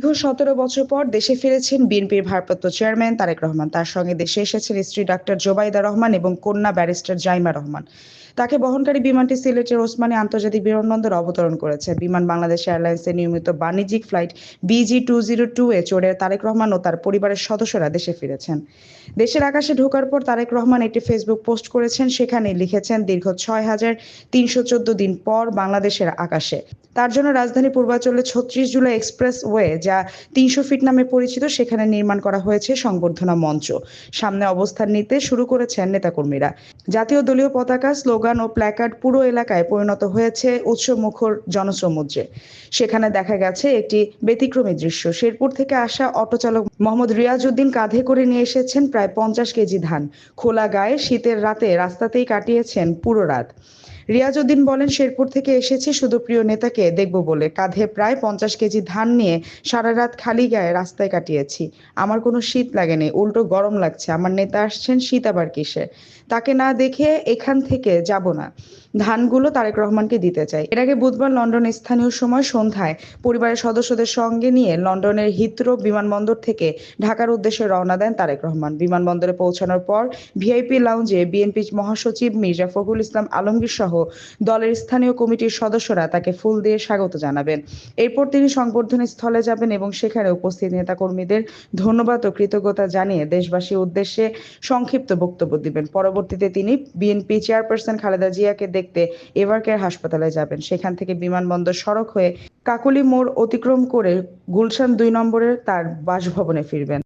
দীর্ঘ ১৭ বছর পর দেশে ফিরেছেন বিএনপির ভারপ্রাপ্ত চেয়ারম্যান তারেক রহমান। তার সঙ্গে দেশে এসেছেন স্ত্রী ডাক্তার জোবাইদা রহমান এবং কন্যা ব্যারিস্টার জাইমা রহমান। তাকে বহনকারী বিমানটি সিলেটের ওসমানী আন্তর্জাতিক বিমানবন্দরে অবতরণ করেছে। বিমান বাংলাদেশ এয়ারলাইন্সের নিয়মিত বাণিজ্যিক ফ্লাইট BG-202 এ চড়ে তারেক রহমান ও তার পরিবারের সদস্যরা দেশে ফিরেছেন। দেশের আকাশে ঢোকার পর তারেক রহমান একটি ফেসবুক পোস্ট করেছেন। সেখানে লিখেছেন, দীর্ঘ ৬,৩১৪ দিন পর বাংলাদেশের আকাশে। তার জন্য রাজধানী পূর্বাঞ্চলে ৩৬ জুলাই এক্সপ্রেস ওয়ে, যা ৩০০ ফিট নামে পরিচিত, সেখানে নির্মাণ করা হয়েছে সংবর্ধনা মঞ্চ। সামনে অবস্থান নিতে শুরু করেছেন নেতাকর্মীরা। জাতীয় দলীয় পতাকা, স্লোগান ও প্ল্যাকার্ড পুরো এলাকায় পরিণত হয়েছে উৎসবমুখর জনসমুদ্রে। সেখানে দেখা গেছে একটি ব্যতিক্রমী দৃশ্য। শেরপুর থেকে আসা অটোচালক মোহাম্মদ রিয়াজউদ্দিন কাঁধে করে নিয়ে এসেছেন প্রায় ৫০ কেজি ধান। খোলা গায়ে শীতের রাতে রাস্তাতেই কাটিয়েছেন পুরো রাত। রিয়াজউদ্দিন বলেন, শেরপুর থেকে এসেছি শুধু প্রিয় নেতাকে দেখব বলে। কাঁধে প্রায় ৫০ কেজি ধান নিয়ে সারা রাত খালি গায়ে রাস্তায় কাটিয়েছি। আমার কোনো শীত লাগেনি, উল্টো গরম লাগছে। আমার নেতা আসছেন, শীত আবার কিসে? তাকে না দেখে এখান থেকে যাব না। ধানগুলো তারেক রহমানকে দিতে চাই। এর আগে বুধবার লন্ডনে স্থানীয় সময় সন্ধ্যায় পরিবারের সদস্যদের সঙ্গে নিয়ে লন্ডনের হিথ্রো বিমানবন্দর থেকে ঢাকার উদ্দেশ্যে রওনা দেন তারেক রহমান। বিমানবন্দরে পৌঁছানোর পর ভিআইপি লাউঞ্জে বিএনপি মহাসচিব মির্জা ফখরুল ইসলাম আলমগীর সহ দলের স্থানীয় কমিটির সদস্যরা তাকে ফুল দিয়ে স্বাগত জানাবেন। এরপর তিনি সংবর্ধনা স্থলে যাবেন এবং সেখানে উপস্থিত নেতাকর্মীদের ধন্যবাদ ও কৃতজ্ঞতা জানিয়ে দেশবাসীর উদ্দেশ্যে সংক্ষিপ্ত বক্তব্য দিবেন। পরবর্তীতে তিনি বিএনপি চেয়ারপারসন খালেদা জিয়াকে দেখতে এভারকেয়ার হাসপাতালে যাবেন। সেখান থেকে বিমানবন্দর সড়ক হয়ে কাকলী মোড় অতিক্রম করে গুলশান ২ নম্বরের তার বাসভবনে ফিরবেন।